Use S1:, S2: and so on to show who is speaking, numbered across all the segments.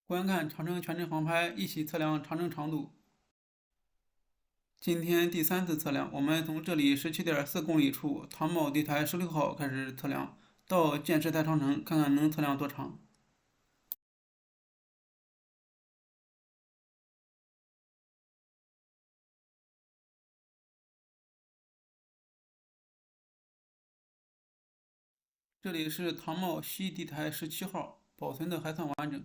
S1: 观看长城全程航拍，一起测量长城长度。今天第三次测量，我们从这里17.4公里处唐某地台16号开始测量，到建石台长城，看看能测量多长。这里是唐某西地台17号，保存的还算完整。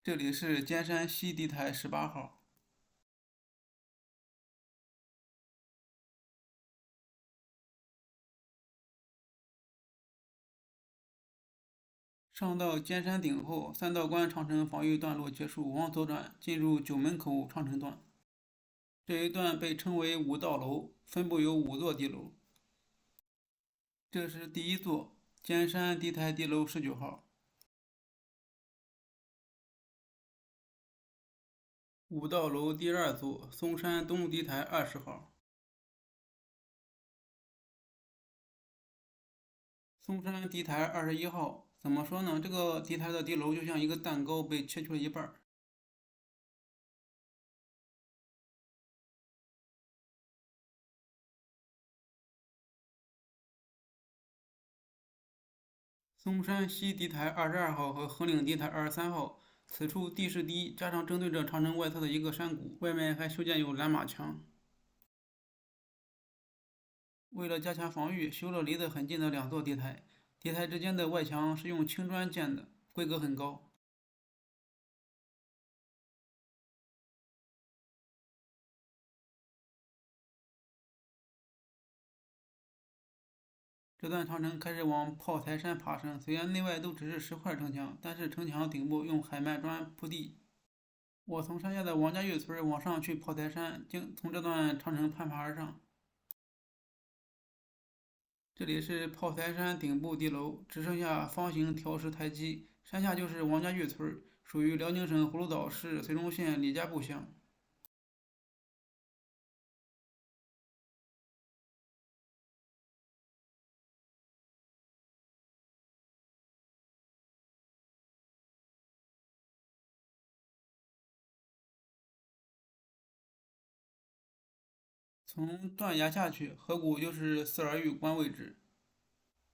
S1: 这里是尖山西地台18号。上到尖山顶后，3道关长城防御段落结束，往左转进入九门口长城段。这一段被称为五道楼，分布有5座地楼。这是第一座尖山地台地楼19号，五道楼第2座嵩山东地台20号，嵩山地台21号。怎么说呢？这个地台的地楼就像一个蛋糕被切去了一半儿。嵩山西地台22号和横岭地台23号，此处地势低，加上正对着长城外侧的一个山谷，外面还修建有拦马墙。为了加强防御，修了离得很近的2座地台，地台之间的外墙是用青砖建的，规格很高。这段长城开始往炮台山爬升，虽然内外都只是石块城墙，但是城墙顶部用海绵砖铺地。我从山下的王家峪村往上去炮台山，从这段长城攀爬而上。这里是炮台山顶部地楼，只剩下方形条石台基，山下就是王家峪村，属于辽宁省葫芦岛市绥中县李家埠乡。从断崖下去，河谷就是四耳峪关位置。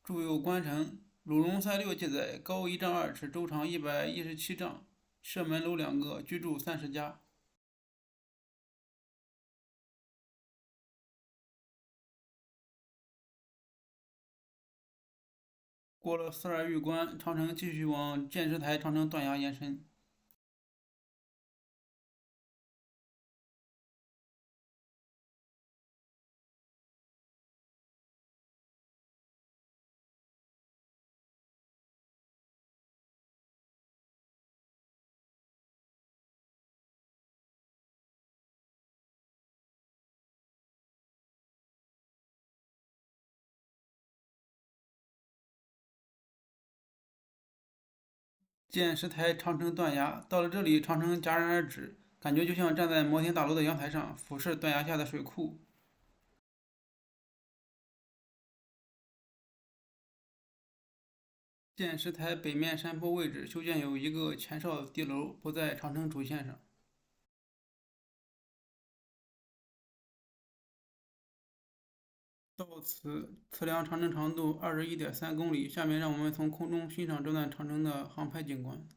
S1: 筑有关城，鲁荣三六记载，高1丈2尺，周长117丈，射门楼2个，居住30家。过了四耳峪关，长城继续往建石台长城断崖延伸。建石台长城断崖，到了这里，长城戛然而止，感觉就像站在摩天大楼的阳台上，俯视断崖下的水库。建石台北面山坡位置修建有一个前哨地楼，不在长城主线上。到此测量长城长度21.3公里，下面让我们从空中欣赏这段长城的航拍景观。